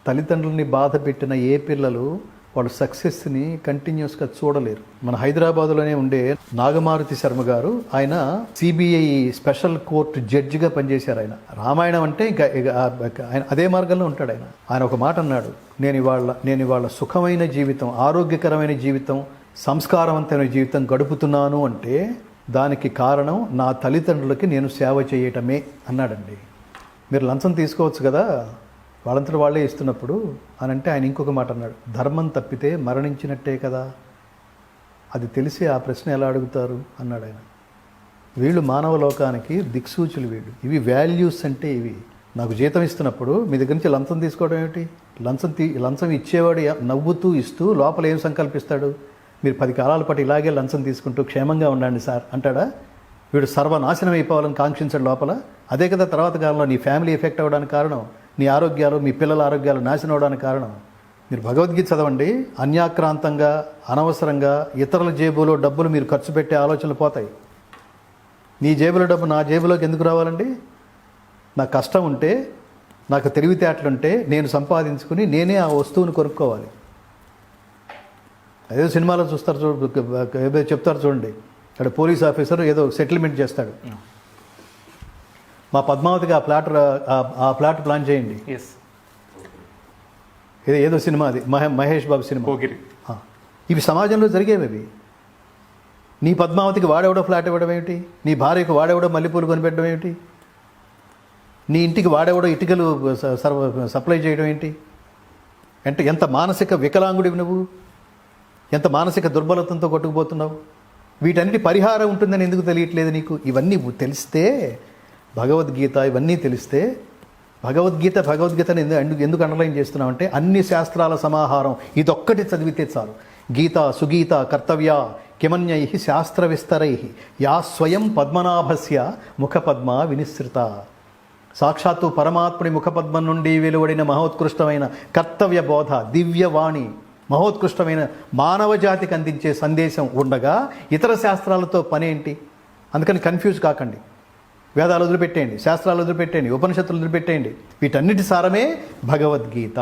తల్లిదండ్రుల్ని బాధ పెట్టిన ఏ పిల్లలు వాళ్ళ సక్సెస్ని కంటిన్యూస్గా చూడలేరు. మన హైదరాబాద్లోనే ఉండే నాగమారుతి శర్మ గారు, ఆయన సిబిఐ స్పెషల్ కోర్టు జడ్జిగా పనిచేశారు. ఆయన రామాయణం అంటే ఇంకా ఆయన అదే మార్గంలో ఉంటాడు. ఆయన ఒక మాట అన్నాడు, నేను ఇవాళ సుఖమైన జీవితం, ఆరోగ్యకరమైన జీవితం, సంస్కారవంతమైన జీవితం గడుపుతున్నాను అంటే దానికి కారణం నా తల్లిదండ్రులకి నేను సేవ చేయటమే అన్నాడండి. మీరు లంచం తీసుకోవచ్చు కదా, వాళ్ళంతటా వాళ్ళే ఇస్తున్నప్పుడు అని అంటే ఆయన ఇంకొక మాట అన్నాడు, ధర్మం తప్పితే మరణించినట్టే కదా, అది తెలిసి ఆ ప్రశ్న ఎలా అడుగుతారు అన్నాడు ఆయన. వీళ్ళు మానవ లోకానికి దిక్సూచులు వీళ్ళు. ఇవి వాల్యూస్ అంటే ఇవి. నాకు జీతం ఇస్తున్నప్పుడు మీ దగ్గర నుంచి లంచం తీసుకోవడం ఏమిటి? లంచం ఇచ్చేవాడు నవ్వుతూ ఇస్తూ లోపల ఏం సంకల్పిస్తాడు? మీరు 10 కాలాల పాటు ఇలాగే లంచం తీసుకుంటూ క్షేమంగా ఉండండి సార్ అంటాడా? వీడు సర్వనాశనం అయిపోవాలని కాంక్షించాడు లోపల. అదే కదా తర్వాత కాలంలో నీ ఫ్యామిలీ ఎఫెక్ట్ అవ్వడానికి కారణం, నీ ఆరోగ్యాలు, మీ పిల్లల ఆరోగ్యాలు నాశనం అవడానికి కారణం. మీరు భగవద్గీత చదవండి, అన్యాక్రాంతంగా అనవసరంగా ఇతరుల జేబులో డబ్బులు మీరు ఖర్చు పెట్టే ఆలోచనలు పోతాయి. నీ జేబులో డబ్బు నా జేబులోకి ఎందుకు రావాలండి? నాకు కష్టం ఉంటే, నాకు తెలివితేటలుంటే నేను సంపాదించుకుని నేనే ఆ వస్తువుని కొనుక్కోవాలి. ఏదో సినిమాలో చూస్తారు, ఏదో చెప్తారు చూడండి, అక్కడ పోలీస్ ఆఫీసర్ ఏదో సెటిల్మెంట్ చేస్తాడు, మా పద్మావతికి ఆ ఫ్లాట్ ప్లాన్ చేయండి. ఏదో సినిమా, అది మహేష్ బాబు సినిమా. ఇవి సమాజంలో జరిగేవి. అవి నీ పద్మావతికి వాడెవడో ఫ్లాట్ ఇవ్వడం ఏమిటి? నీ భార్యకు వాడెవడో మల్లెపూలు కొనిపెట్టడం ఏమిటి? నీ ఇంటికి వాడెవడో ఇటుకలు సప్లై చేయడం ఏంటి? అంటే ఎంత మానసిక వికలాంగుడివి నువ్వు, ఎంత మానసిక దుర్బలతంతో కొట్టుకుపోతున్నావు. వీటన్నిటి పరిహారం ఉంటుందని ఎందుకు తెలియట్లేదు నీకు? ఇవన్నీ తెలిస్తే, భగవద్గీత ఇవన్నీ తెలిస్తే, భగవద్గీతని ఎందుకు అండర్లైన్ చేస్తున్నావు అంటే అన్ని శాస్త్రాల సమాహారం ఇదొక్కటి చదివితే చాలు. గీత సుగీత కర్తవ్య కిమన్యై శాస్త్ర విస్తరై యా స్వయం పద్మనాభస్య ముఖపద్మ వినిశ్రిత. సాక్షాత్తు పరమాత్ముడి ముఖపద్మం నుండి వెలువడిన మహోత్కృష్టమైన కర్తవ్య బోధ, దివ్యవాణి, మహోత్కృష్టమైన మానవ జాతికి అందించే సందేశం ఉండగా ఇతర శాస్త్రాలతో పనేంటి? అందుకని కన్ఫ్యూజ్ కాకండి. వేదాలు వదిలిపెట్టేయండి, శాస్త్రాలు వదిలిపెట్టేయండి, ఉపనిషత్తులు వదిలిపెట్టేయండి. వీటన్నిటి సారమే భగవద్గీత.